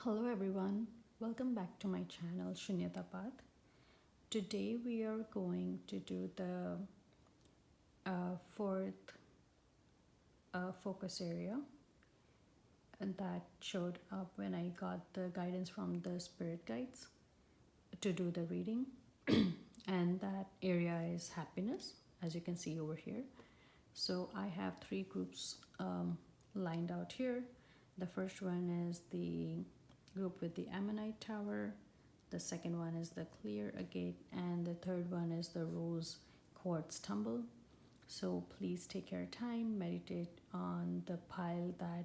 Hello everyone, welcome back to my channel Shunyata Path. Today we are going to do the fourth focus area and that showed up when I got the guidance from the spirit guides to do the reading. And that area is happiness, as you can see over here. So I have three groups lined out here. The first one is the group with the Ammonite tower, the second one is the clear agate, and the third one is the rose quartz tumble. So please take your time, meditate on the pile that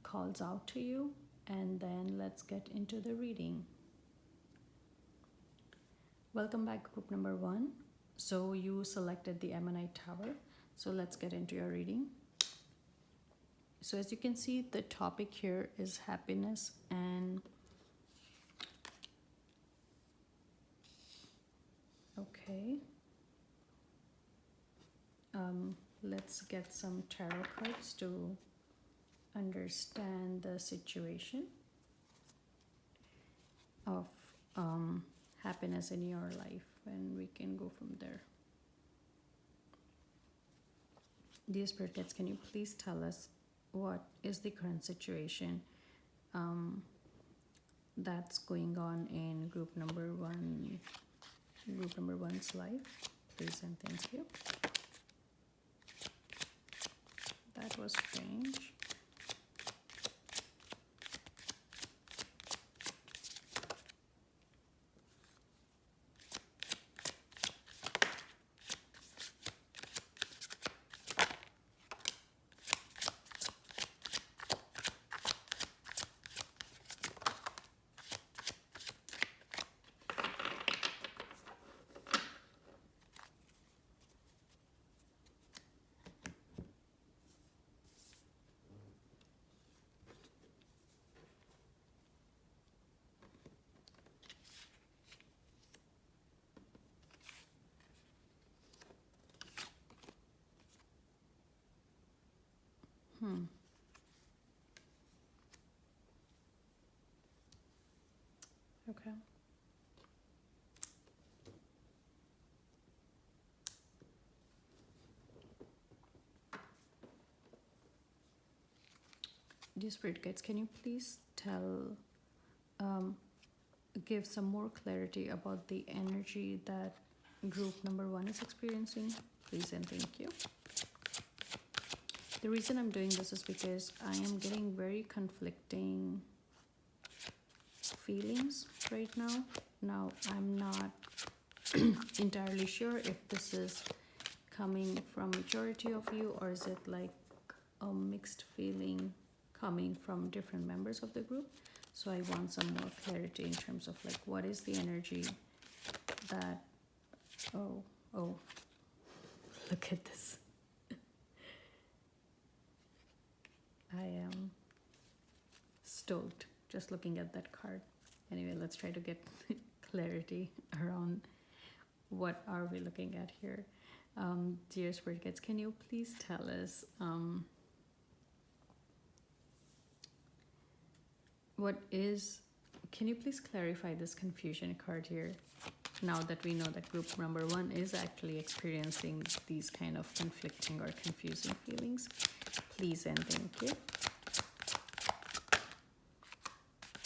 calls out to you, and then let's get into the reading. Welcome back, group number one. So you selected the Ammonite tower, so let's get into your reading. So as you can see, the topic here is happiness, and okay, let's get some tarot cards to understand the situation of happiness in your life, and we can go from there. Dear Spirit Guides, can you please tell us what is the current situation that's going on in group number one's life, please and thank you. That was strange. Okay. Dear Spirit Guides, can you please give some more clarity about the energy that group number one is experiencing, please and thank you. The reason I'm doing this is because I am getting very conflicting feelings right now. Now, I'm not entirely sure if this is coming from majority of you, or is it like a mixed feeling coming from different members of the group. So I want some more clarity in terms of like what is the energy that oh look at this. I am stoked just looking at that card. Anyway, let's try to get clarity around what are we looking at here. Dear Spirit Guides, can you please tell us can you please clarify this confusion card here, now that we know that group number one is actually experiencing these kind of conflicting or confusing feelings, please and thank you.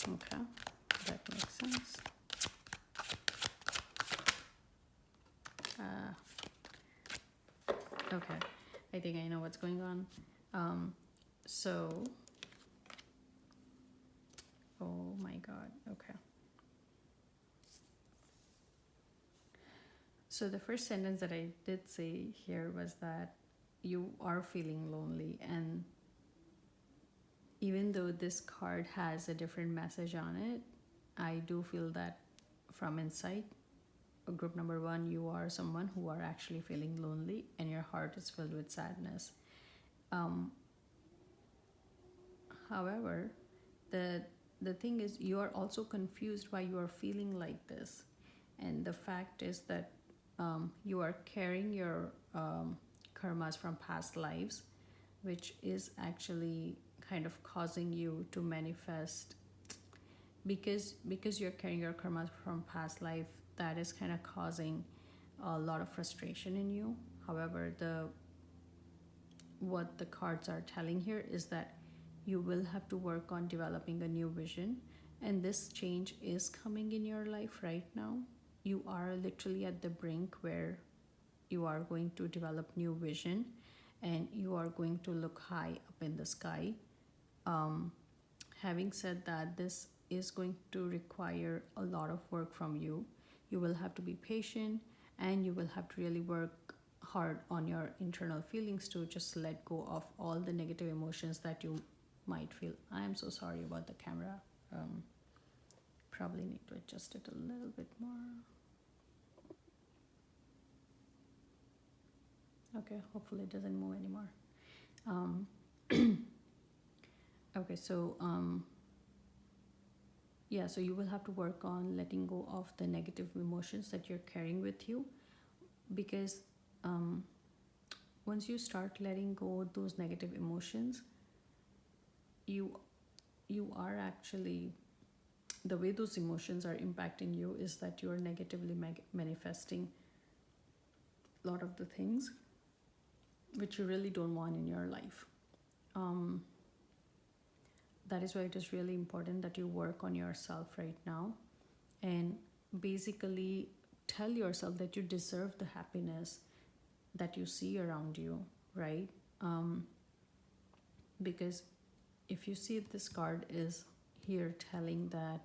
Okay, that makes sense. Okay, I think I know what's going on. Oh my God, okay. So the first sentence that I did say here was that you are feeling lonely, and even though this card has a different message on it, I do feel that from inside group number one, you are someone who are actually feeling lonely and your heart is filled with sadness. However, the thing is, you are also confused why you are feeling like this, and the fact is that you are carrying your karmas from past lives, which is actually kind of causing you to manifest, because you're carrying your karma from past life, that is kind of causing a lot of frustration in you. However, the what the cards are telling here is that you will have to work on developing a new vision, and this change is coming in your life right now. You are literally at the brink where you are going to develop new vision, and you are going to look high up in the sky. um, Having said that, this is going to require a lot of work from you. You will have to be patient, and you will have to really work hard on your internal feelings to just let go of all the negative emotions that you might feel. I am so sorry about the camera. Probably need to adjust it a little bit more. Okay, hopefully it doesn't move anymore. Um, okay, so yeah, so you will have to work on letting go of the negative emotions that you're carrying with you, because um, once you start letting go of those negative emotions, you you are actually, the way those emotions are impacting you is that you are negatively manifesting a lot of the things which you really don't want in your life. um, that is why it is really important that you work on yourself right now, and basically tell yourself that you deserve the happiness that you see around you, right? Because if you see, this card is here telling that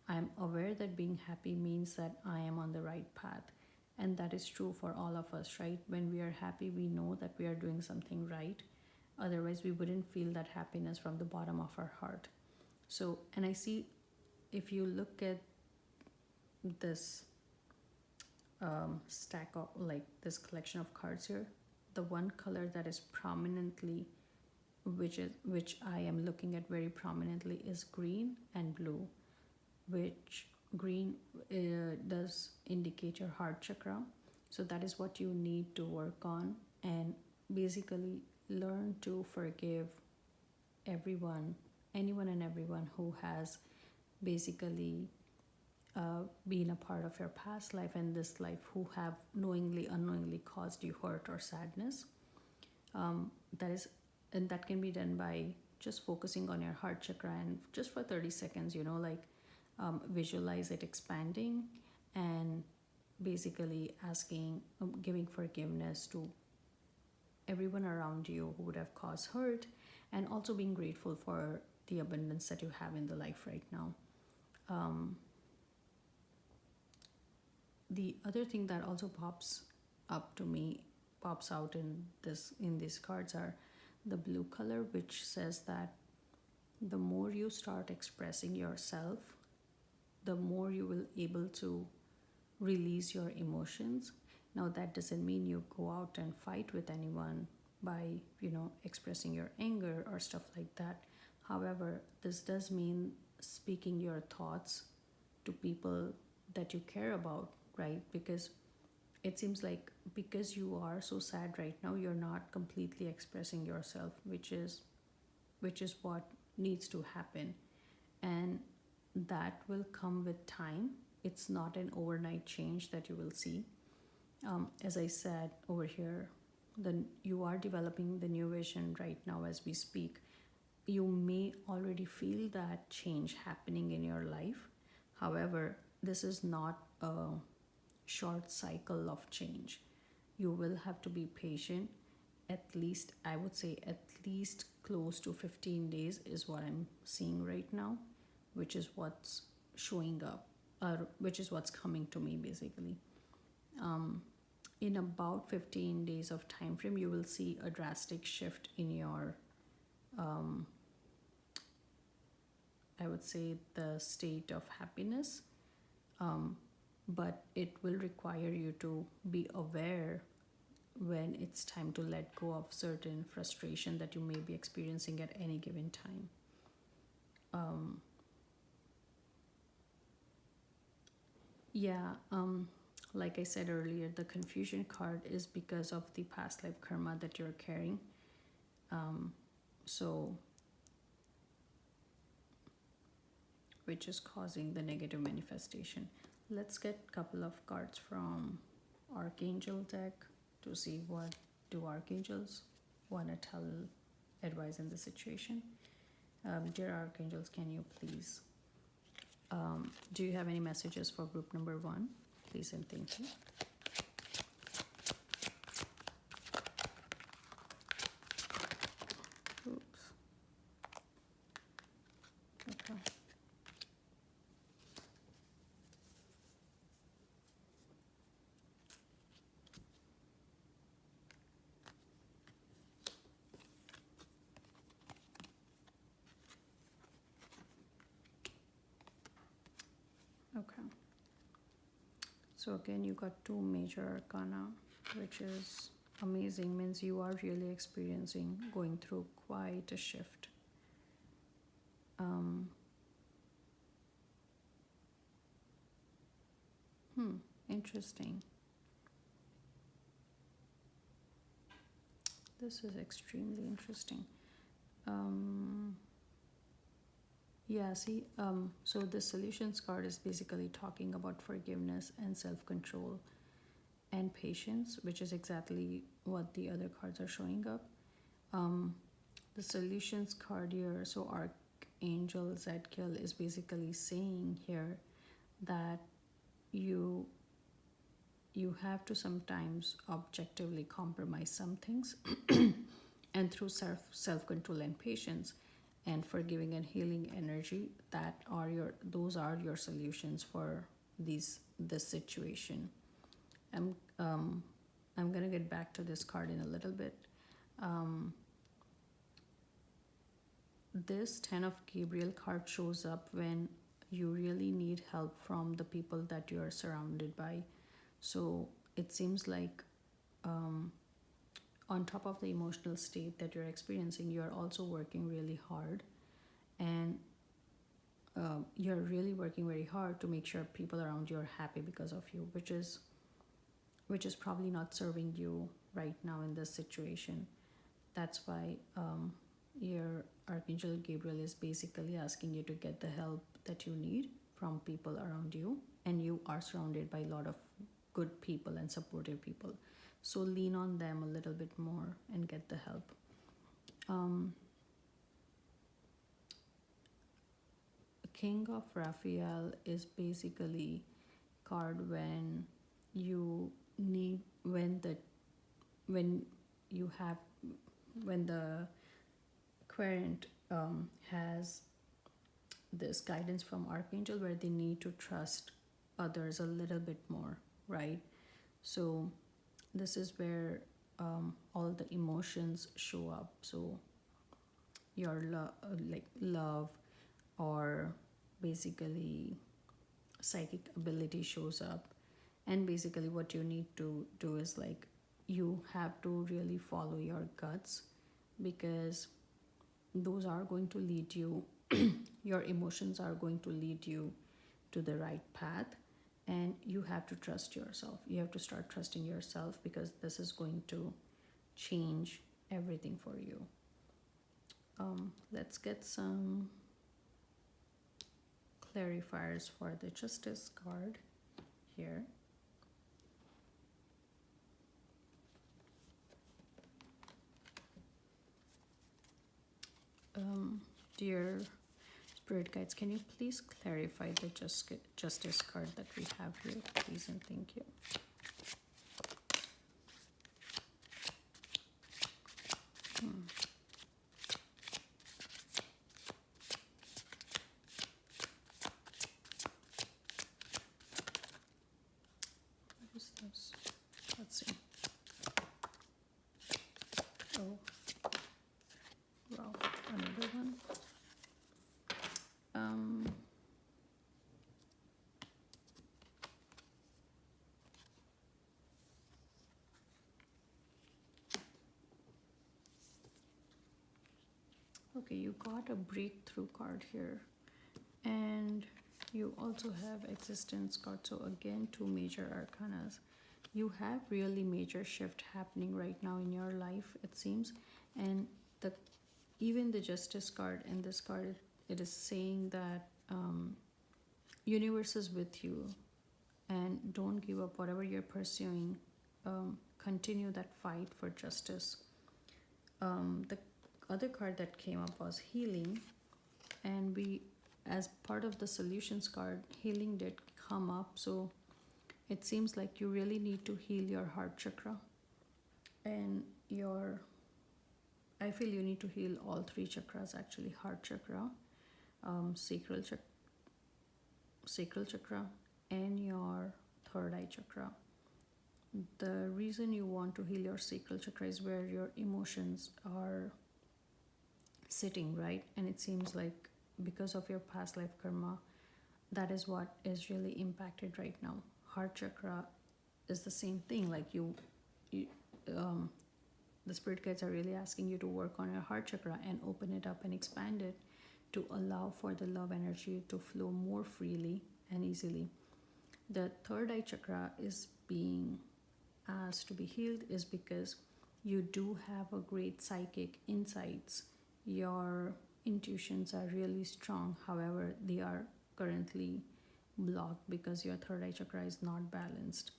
I'm aware that being happy means that I am on the right path. And that is true for all of us, right? When we are happy, we know that we are doing something right. Otherwise, we wouldn't feel that happiness from the bottom of our heart. So, and I see, if you look at this stack of, like, this collection of cards here, the one color that is prominently, which I am looking at very prominently, is green and blue, which green does indicate your heart chakra. So that is what you need to work on, and basically learn to forgive everyone, anyone and everyone who has basically been a part of your past life and this life, who have knowingly, unknowingly caused you hurt or sadness. That is, and that can be done by just focusing on your heart chakra, and just for 30 seconds, like, visualize it expanding, and basically asking, giving forgiveness to everyone around you who would have caused hurt, and also being grateful for the abundance that you have in the life right now. The other thing that also pops out in these cards, are the blue color, which says that the more you start expressing yourself, the more you will able to release your emotions. Now, that doesn't mean you go out and fight with anyone by expressing your anger or stuff like that. However, this does mean speaking your thoughts to people that you care about, right? Because it seems like, because you are so sad right now, you're not completely expressing yourself, which is what needs to happen. And that will come with time. It's not an overnight change that you will see. As I said over here, you are developing the new vision right now as we speak. You may already feel that change happening in your life. However, this is not a short cycle of change. You will have to be patient. At least, I would say, at least close to 15 days is what I'm seeing right now, which is what's showing up, or which is what's coming to me basically. In about 15 days of time frame, you will see a drastic shift in your, I would say, the state of happiness. But it will require you to be aware when it's time to let go of certain frustration that you may be experiencing at any given time. Like I said earlier, the confusion card is because of the past life karma that you're carrying. So which is causing the negative manifestation. Let's get a couple of cards from Archangel deck to see what do Archangels want to tell, advise in the situation. Dear Archangels, can you please, do you have any messages for group number 1? Please and thank you. Oops. Okay. Okay. So again, you got 2 major arcana, which is amazing. Means you are really experiencing, going through quite a shift. Interesting. This is extremely interesting. Yeah, see, so the solutions card is basically talking about forgiveness and self-control and patience, which is exactly what the other cards are showing up. The solutions card here, so Archangel Zadkiel is basically saying here that you have to sometimes objectively compromise some things and through self-control and patience and forgiving and healing energy, those are your solutions for this situation. I'm gonna get back to this card in a little bit. This 10 of Gabriel card shows up when you really need help from the people that you are surrounded by. So it seems like on top of the emotional state that you're experiencing, you're also working really hard, and you're really working very hard to make sure people around you are happy because of you, which is probably not serving you right now in this situation. That's why your Archangel Gabriel is basically asking you to get the help that you need from people around you, and you are surrounded by a lot of good people and supportive people. So lean on them a little bit more and get the help. King of Raphael is basically card when you need when the querent has this guidance from Archangel where they need to trust others a little bit more, right? So this is where all the emotions show up. So your love or basically psychic ability shows up, and basically what you need to do is like you have to really follow your guts, because those are going to lead you your emotions are going to lead you to the right path, and you have to trust yourself. You have to start trusting yourself, because this is going to change everything for you. Let's get some clarifiers for the Justice card here. Dear Spirit Guides, can you please clarify the Justice card that we have here, please and thank you. What is this? Let's see. Oh, wow, another one. Okay, you got a breakthrough card here, and you also have existence card. So again, 2 major arcanas. You have really major shift happening right now in your life, it seems, and even the Justice card and this card, it is saying that universe is with you, and don't give up whatever you're pursuing. Continue that fight for justice. The other card that came up was healing, and we, as part of the solutions card, healing did come up. So it seems like you really need to heal your heart chakra, and your, I feel you need to heal all three chakras actually: heart chakra, sacral chakra, and your third eye chakra. The reason you want to heal your sacral chakra is where your emotions are sitting, right? And it seems like because of your past life karma, that is what is really impacted right now. Heart chakra is the same thing. Like you the spirit guides are really asking you to work on your heart chakra and open it up and expand it to allow for the love energy to flow more freely and easily. The third eye chakra is being asked to be healed is because you do have a great psychic insights. Your intuitions are really strong. However, they are currently blocked because your third eye chakra is not balanced.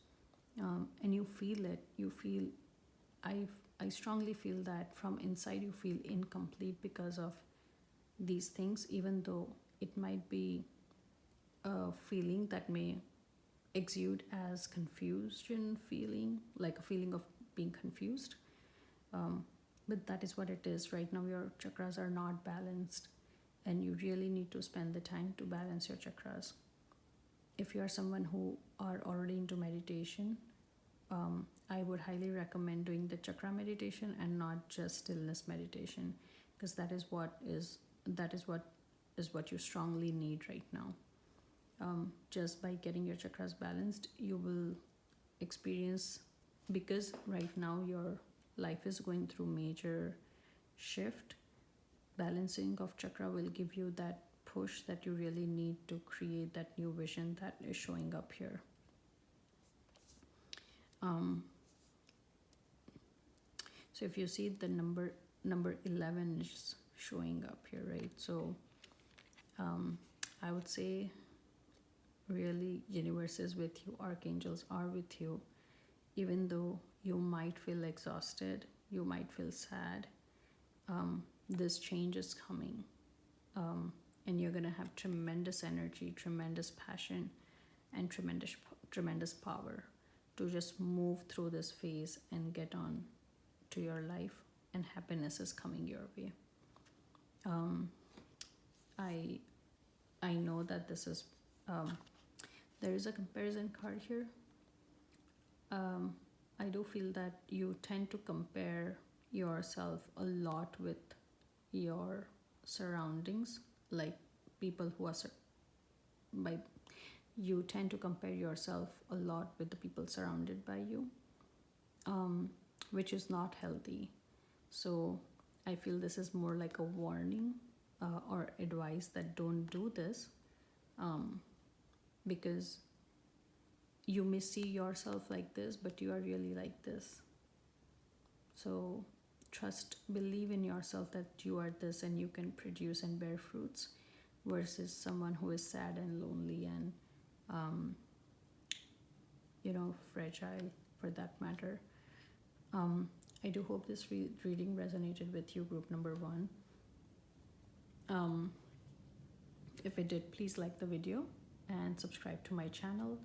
And you feel it. You feel, I strongly feel that from inside you feel incomplete because of these things, even though it might be a feeling that may exude as confusion feeling, like a feeling of being confused. But that is what it is. Right now your chakras are not balanced, and you really need to spend the time to balance your chakras. If you are someone who are already into meditation, I would highly recommend doing the chakra meditation and not just stillness meditation, because that is what you strongly need right now. Just by getting your chakras balanced, you will experience, because right now your life is going through major shift. Balancing of chakra will give you that push that you really need to create that new vision that is showing up here. So if you see the number 11 is showing up here, right? So I would say really universe is with you, archangels are with you. Even though you might feel exhausted, you might feel sad, this change is coming, and you're gonna have tremendous energy, tremendous passion, and tremendous power to just move through this phase and get on to your life, and happiness is coming your way. I know that this is there is a comparison card here. I do feel that you tend to compare yourself a lot with your surroundings, like people who are you tend to compare yourself a lot with the people surrounded by you, which is not healthy. So I feel this is more like a warning or advice that don't do this, because you may see yourself like this, but you are really like this. So believe in yourself that you are this and you can produce and bear fruits, versus someone who is sad and lonely and fragile for that matter. I do hope this reading resonated with you, group number 1. If it did, please like the video and subscribe to my channel.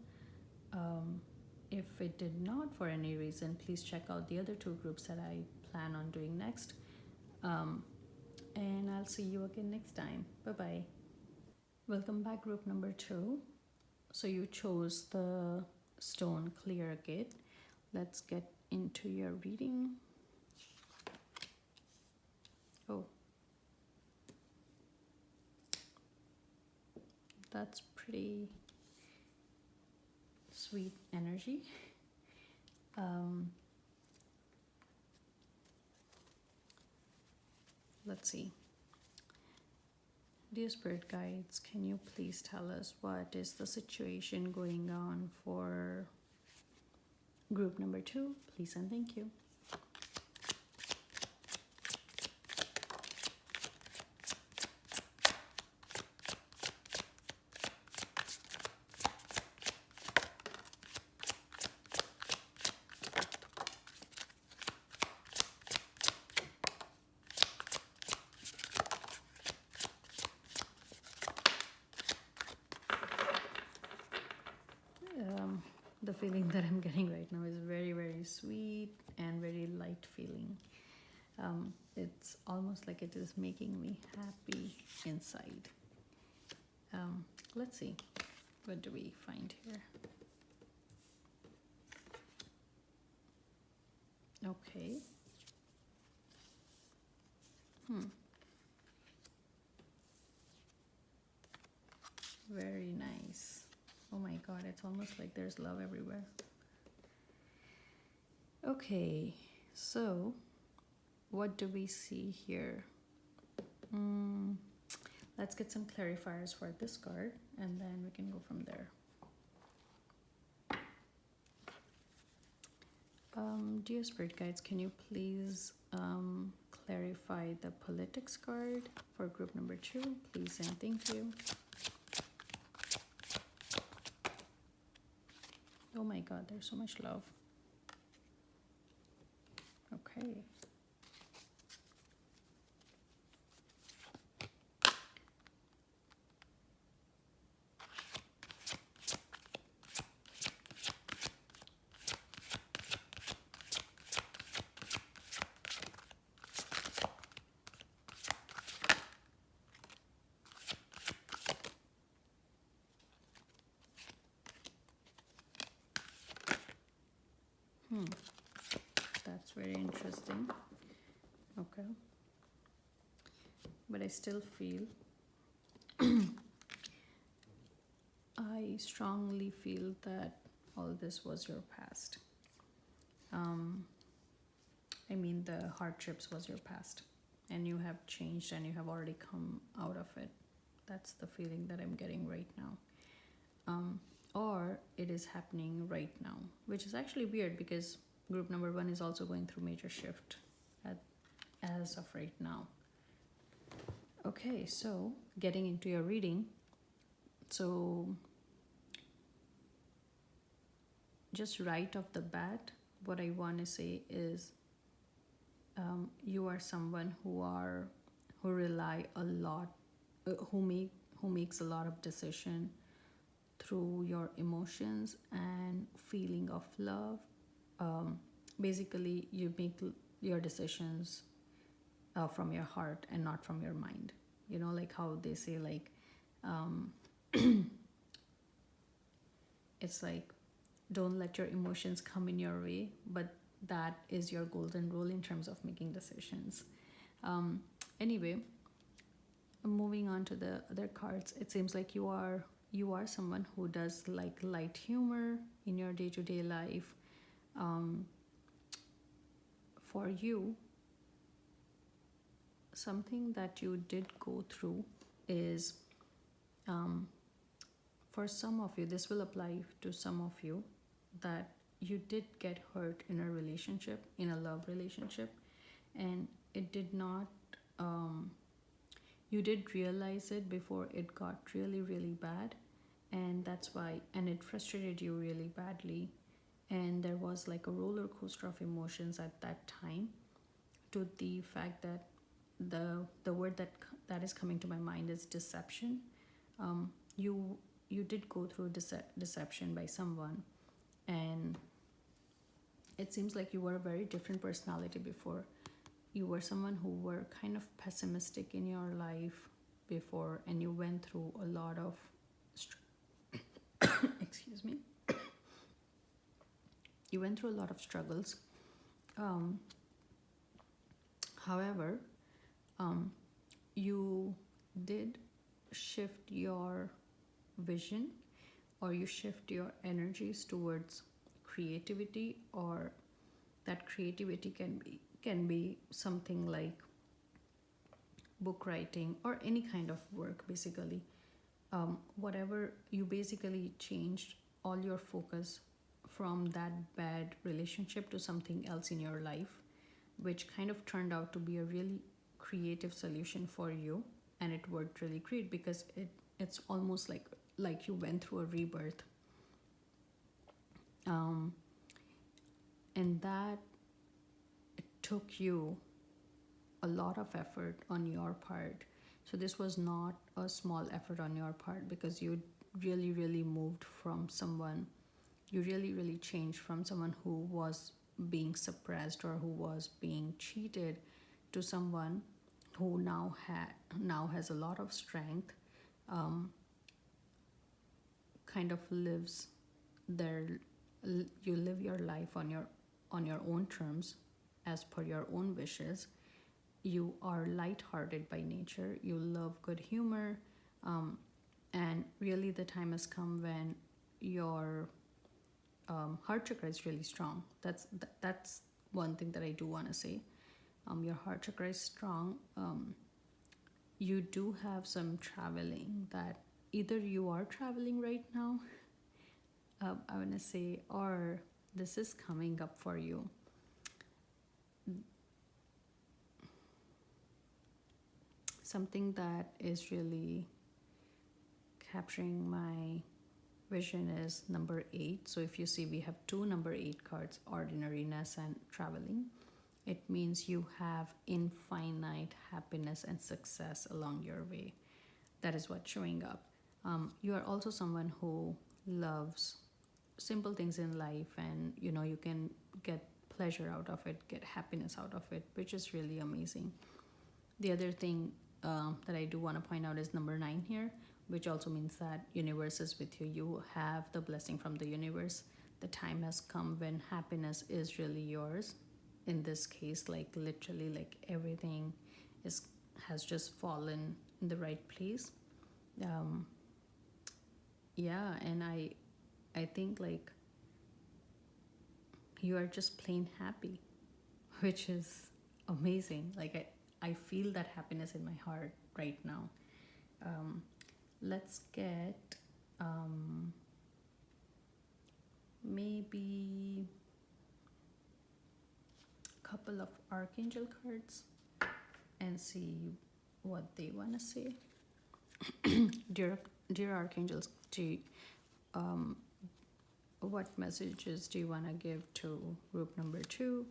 If it did not for any reason, please check out the other 2 groups that I plan on doing next. And I'll see you again next time. Bye-bye. Welcome back, group number 2. So you chose the stone clear agate. Let's get into your reading. Oh, that's pretty sweet energy. Let's see. Dear spirit guides, can you please tell us what is the situation going on for group number 2? Please and thank you. feeling that I'm getting right now is very, very sweet and very light feeling. It's almost like it is making me happy inside. Let's see, what do we find here? Okay. Very nice. Oh my god, it's almost like there's love everywhere. Okay, so what do we see here? Let's get some clarifiers for this card and then we can go from there. Dear Spirit Guides, can you please clarify the politics card for group number 2, please and thank you. Oh my god, there's so much love. Okay. That's very interesting. Okay. But I still feel, I strongly feel that all this was your past. I mean, the hardships was your past and you have changed and you have already come out of it. That's the feeling that I'm getting right now. Or it is happening right now, which is actually weird because group number 1 is also going through major shift as of right now. Okay, so getting into your reading. So just right off the bat, what I want to say is you are someone who rely a lot, who makes a lot of decision through your emotions and feeling of love. Basically, you make your decisions from your heart and not from your mind. You know, like how they say, like, it's like, don't let your emotions come in your way, but that is your golden rule in terms of making decisions. Anyway, moving on to the other cards, it seems like you are someone who does like light humor in your day-to-day life. For you, something that you did go through is, for some of you, this will apply to some of you, that you did get hurt in a relationship, in a love relationship, and it did not, you did realize it before it got really, really bad, and that's why, and it frustrated you really badly, and there was like a roller coaster of emotions at that time, to the fact that the word that is coming to my mind is deception. You did go through deception by someone, and it seems like you were a very different personality before. You were someone who were kind of pessimistic in your life before, and you went through a lot of excuse me, you went through a lot of struggles. However, you did shift your vision, or you shift your energies towards creativity, or that creativity can be something like book writing or any kind of work, basically. Whatever, you basically changed all your focus from that bad relationship to something else in your life, which kind of turned out to be a really creative solution for you, and it worked really great because it's almost like you went through a rebirth, and that took you a lot of effort on your part. So this was not a small effort on your part, because you really, really moved from someone you really, really changed from someone who was being suppressed or who was being cheated to someone who now has a lot of strength, um, kind of lives their you live your life on your own terms, as per your own wishes. You are light-hearted by nature. You love good humor, um, and really, the time has come when your heart chakra is really strong. That's one thing that I do want to say. Your heart chakra is strong. You do have some traveling that either you are traveling right now, I want to say, or this is coming up for you. Something that is really capturing my vision is number 8. So if you see, we have two number 8 cards, ordinariness and traveling. It means you have infinite happiness and success along your way. That is what's showing up. You are also someone who loves simple things in life, and you can get pleasure out of it, get happiness out of it, which is really amazing. The other thing that I do want to point out is number 9 here, which also means that universe is with you. You have the blessing from the universe. The time has come when happiness is really yours. In this case, like literally, like everything has just fallen in the right place. Yeah, and I think like you are just plain happy, which is amazing. Like I feel that happiness in my heart right now. Let's get maybe a couple of archangel cards and see what they want to say. Dear archangels, what messages do you want to give to group number 2?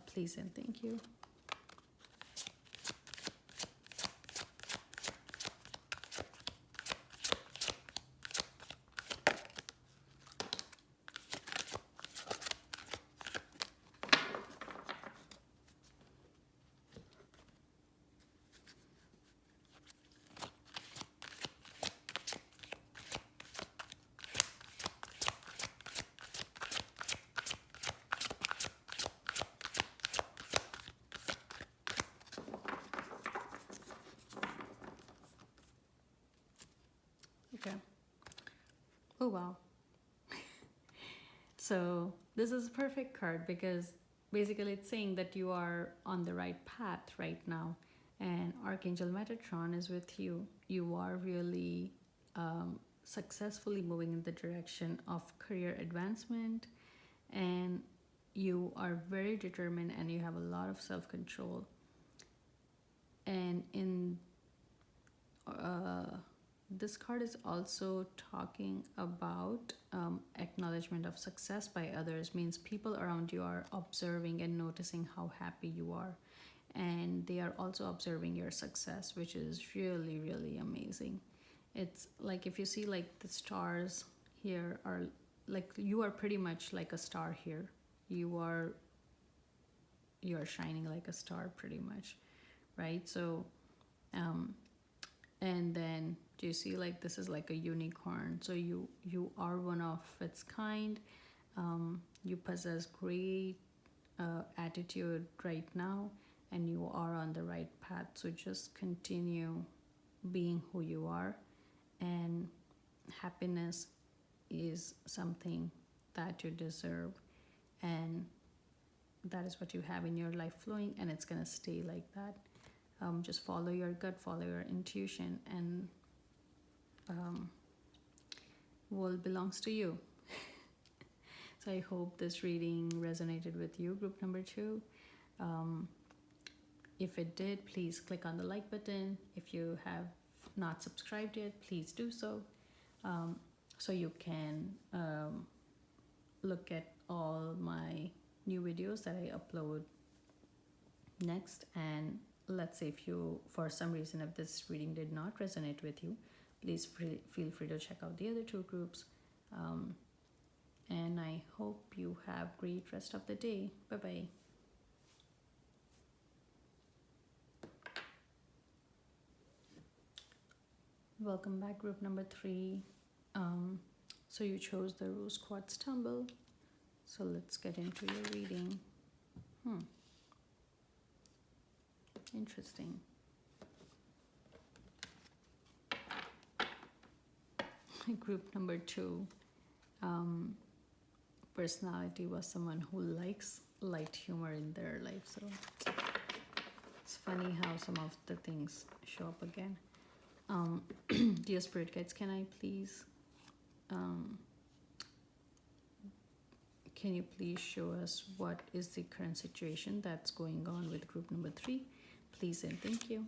Please and thank you. Okay. Oh, wow. So this is a perfect card because basically it's saying that you are on the right path right now, and Archangel Metatron is with you. You are really successfully moving in the direction of career advancement, and you are very determined and you have a lot of self-control. And in this card is also talking about acknowledgement of success by others. Means people around you are observing and noticing how happy you are, and they are also observing your success, which is really, really amazing. It's like if you see like the stars here are like you are pretty much like a star here. You are shining like a star pretty much, right? So and then do you see like this is like a unicorn? So you are one of its kind. You possess great attitude right now, and you are on the right path. So just continue being who you are, and happiness is something that you deserve, and that is what you have in your life flowing, and it's gonna stay like that. Just follow your gut, follow your intuition, and world belongs to you. So I hope this reading resonated with you, group number 2. If it did, please click on the like button. If you have not subscribed yet, please do so, so you can look at all my new videos that I upload next. And let's say if you, for some reason, if this reading did not resonate with you, please feel free to check out the other 2 groups. and I hope you have great rest of the day. Bye bye. Welcome back, group number 3. So you chose the rose quartz tumble. So let's get into your reading. Interesting. Group number 2. Personality was someone who likes light humor in their life. So it's funny how some of the things show up again. Dear spirit guides, can I please can you please show us what is the current situation that's going on with group number 3? Please and thank you.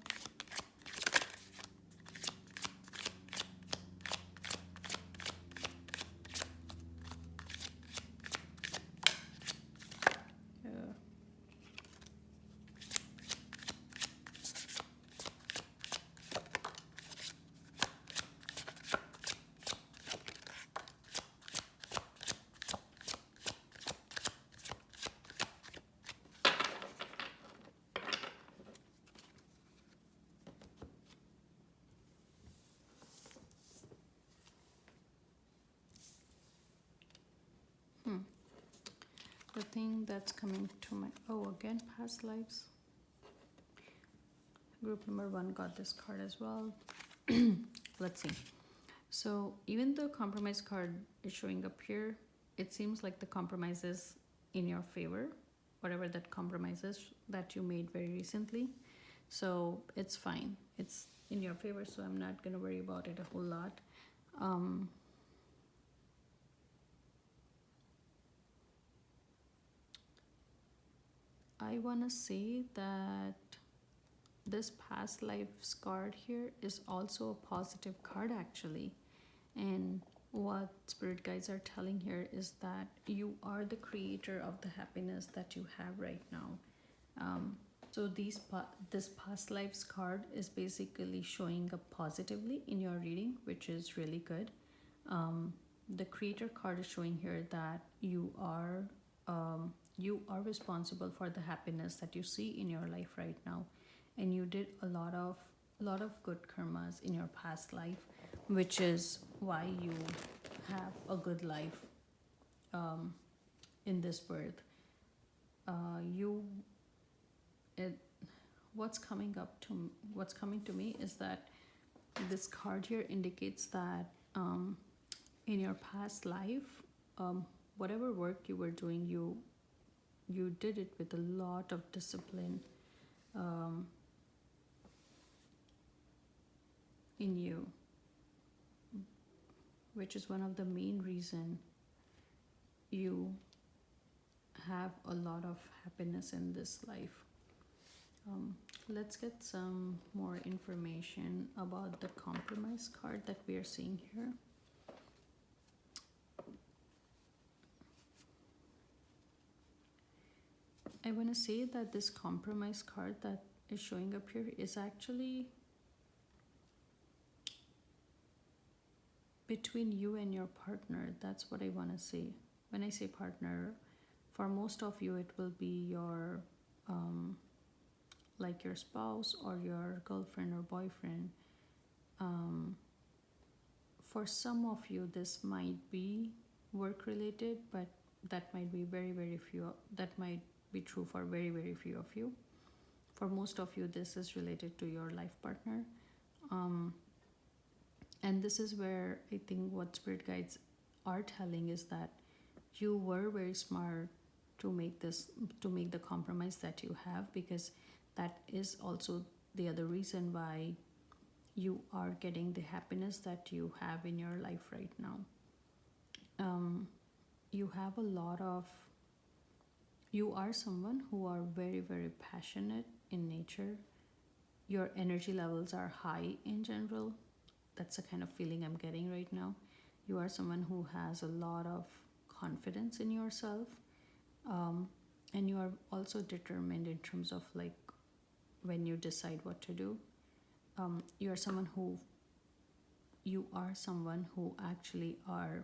The thing that's coming to my again, past lives. Group number 1 got this card as well. Let's see. So even though compromise card is showing up here, it seems like the compromise is in your favor, whatever that compromise is that you made very recently. So it's fine, it's in your favor, so I'm not going to worry about it a whole lot. I want to say that this past lives card here is also a positive card actually. And what spirit guides are telling here is that you are the creator of the happiness that you have right now. So this past lives card is basically showing up positively in your reading, which is really good. The creator card is showing here that you are responsible for the happiness that you see in your life right now, and you did a lot of good karmas in your past life, which is why you have a good life in this birth. What's coming to me is that this card here indicates that in your past life, whatever work you were doing, you did it with a lot of discipline in you, which is one of the main reason you have a lot of happiness in this life. Let's get some more information about the compromise card that we are seeing here. I want to say that this compromise card that is showing up here is actually between you and your partner. That's what I want to say. When I say partner, for most of you it will be your like your spouse or your girlfriend or boyfriend. For some of you this might be work related, but that might be very few. That might be true for very few of you. For most of you this is related to your life partner. And this is where I think what spirit guides are telling is that you were very smart to make the compromise that you have, because that is also the other reason why you are getting the happiness that you have in your life right now. You are someone who are very passionate in nature. Your energy levels are high in general. That's the kind of feeling I'm getting right now. You are someone who has a lot of confidence in yourself, and you are also determined in terms of like when you decide what to do. You are someone who actually are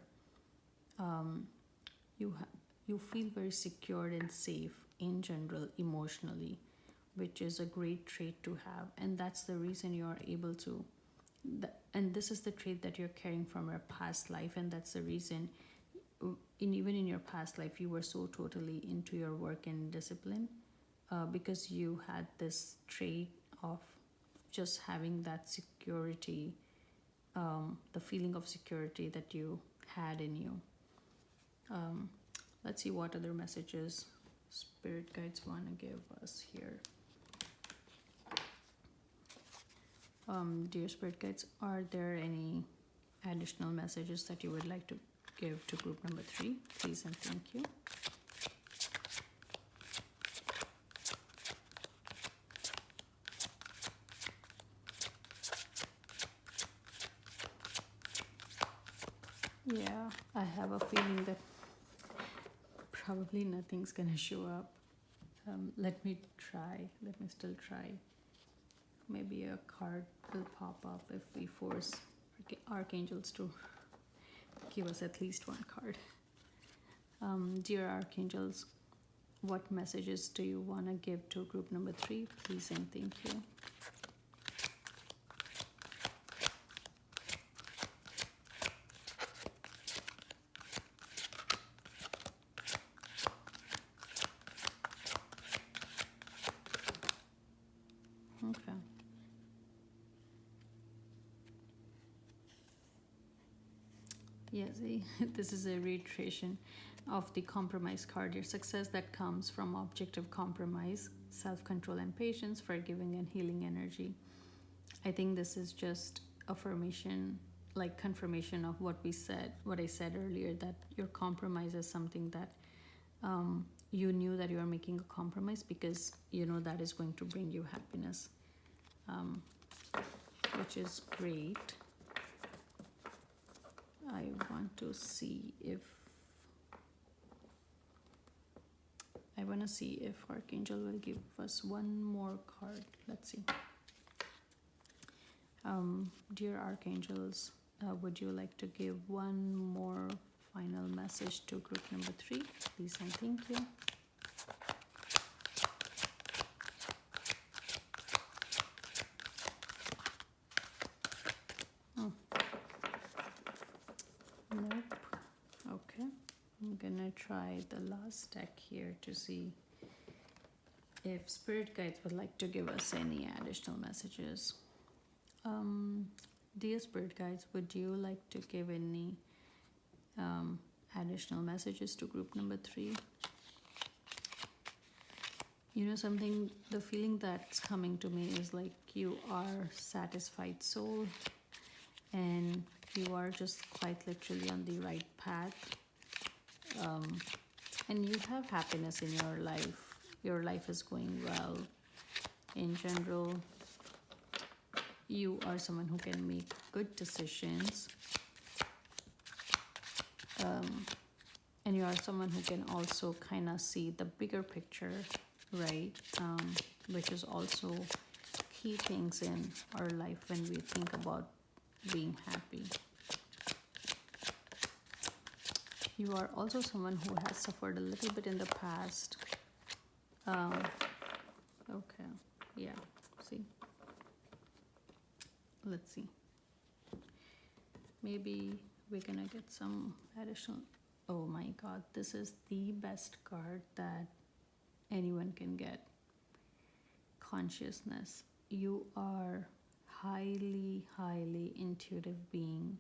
you feel very secured and safe in general emotionally, which is a great trait to have, and that's the reason you are able to. And this is the trait that you're carrying from your past life, and that's the reason. Even in your past life, you were so totally into your work and discipline, because you had this trait of just having that security, the feeling of security that you had in you. Um, let's see what other messages spirit guides want to give us here. Dear spirit guides, are there any additional messages that you would like to give to group number 3? Please and thank you. Yeah, I have a feeling that probably nothing's gonna show up. Let me still try. Maybe a card will pop up if we force archangels to give us at least one card. Dear archangels, what messages do you want to give to group number 3? Please and thank you. Okay. Yeah, see, this is a reiteration of the compromise card. Your success that comes from objective compromise, self-control and patience, forgiving and healing energy. I think this is just affirmation, like confirmation of what I said earlier, that your compromise is something that you knew that you are making a compromise because you know that is going to bring you happiness, which is great. I want to see if Archangel will give us one more card. Let's see. Dear Archangels, would you like to give one more final message to group number 3? Please and thank you. Oh. Nope. Okay. I'm gonna try the last deck here to see if spirit guides would like to give us any additional messages. Dear spirit guides, would you like to give any additional messages to group number 3? You know something, the feeling that's coming to me is like you are satisfied soul and you are just quite literally on the right path, and you have happiness in your life. Your life is going well in general. You are someone who can make good decisions, and you are someone who can also kind of see the bigger picture, right? Which is also key things in our life when we think about being happy. You are also someone who has suffered a little bit in the past. Okay, yeah, see. Let's see. Maybe we're gonna get some additional. Oh my god, this is the best card that anyone can get. Consciousness. You are highly intuitive being.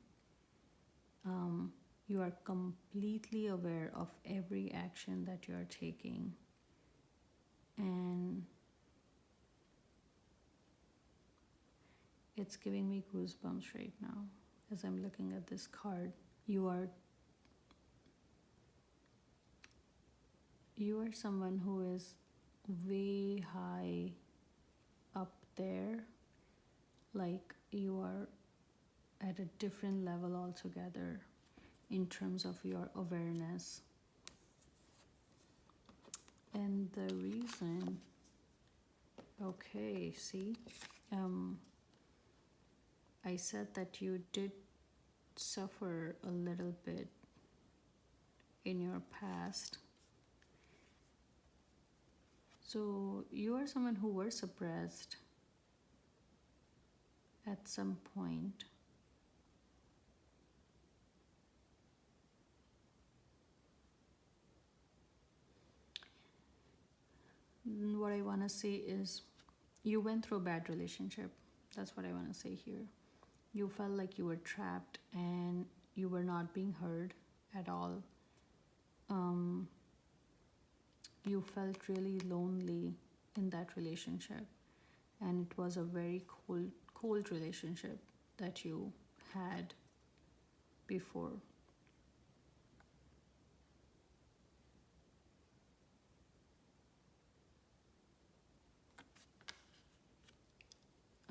You are completely aware of every action that you are taking, and it's giving me goosebumps right now as I'm looking at this card. You are someone who is way high up there, like you are at a different level altogether in terms of your awareness. And the reason, okay, see, I said that you did suffer a little bit in your past. So you are someone who were suppressed at some point. What I want to say is you went through a bad relationship. That's what I want to say here. You felt like you were trapped and you were not being heard at all. You felt really lonely in that relationship, and it was a very cold relationship that you had before.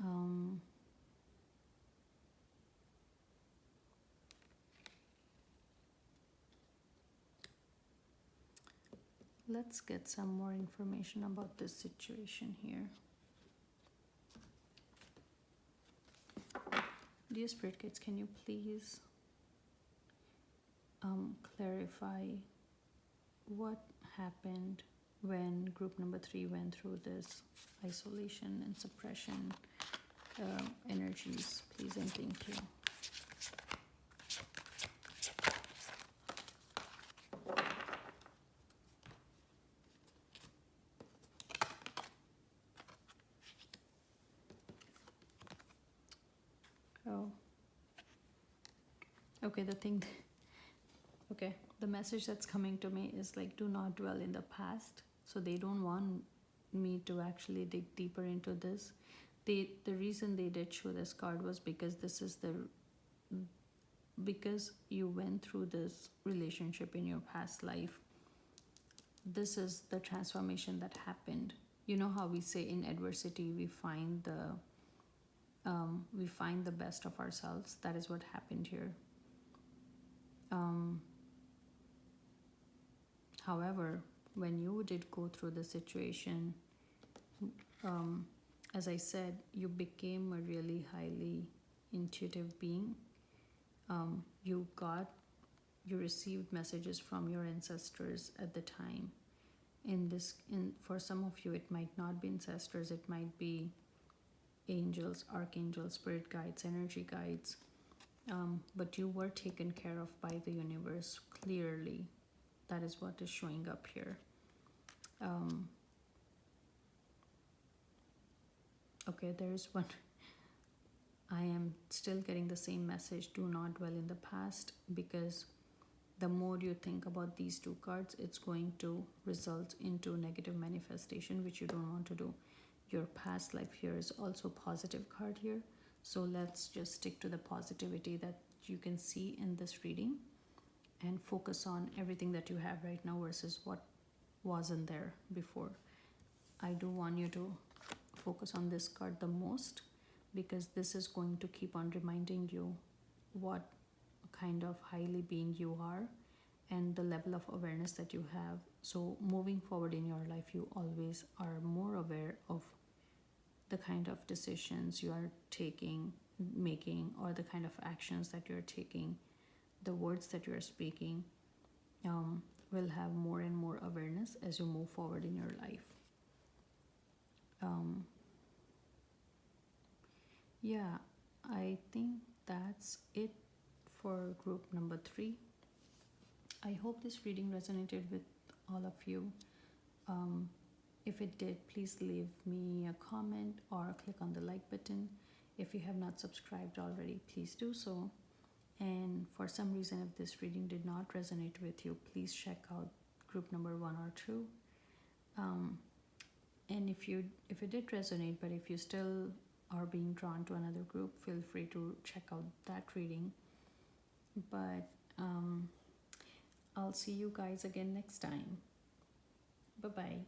Um, let's get some more information about this situation here. Dear Spirit Guides, can you please clarify what happened when group number 3 went through this isolation and suppression energies, please and thank you. Oh, okay, the message that's coming to me is like, do not dwell in the past. So they don't want me to actually dig deeper into this. The reason they did show this card was because because you went through this relationship in your past life. This is the transformation that happened. You know how we say in adversity we find the best of ourselves. That is what happened here. However, when you did go through the situation, as I said, you became a really highly intuitive being. You received messages from your ancestors at the time. For some of you, it might not be ancestors, it might be angels, archangels, spirit guides, energy guides. But you were taken care of by the universe, clearly. That is what is showing up here. Okay, there is one. I am still getting the same message. Do not dwell in the past, because the more you think about these two cards, it's going to result into negative manifestation, which you don't want to do. Your past life here is also a positive card here. So let's just stick to the positivity that you can see in this reading and focus on everything that you have right now versus what wasn't there before. I do want you to focus on this card the most, because this is going to keep on reminding you what kind of highly being you are and the level of awareness that you have. So moving forward in your life, you always are more aware of the kind of decisions you are making, or the kind of actions that you're taking, the words that you're speaking, will have more and more awareness as you move forward in your life. Yeah, I think that's it for group number 3. I hope this reading resonated with all of you. If it did, please leave me a comment or click on the like button. If you have not subscribed already, please do so. And for some reason, if this reading did not resonate with you, please check out group number 1 or 2. And if it did resonate, but if you still are being drawn to another group, feel free to check out that reading. But I'll see you guys again next time. Bye-bye.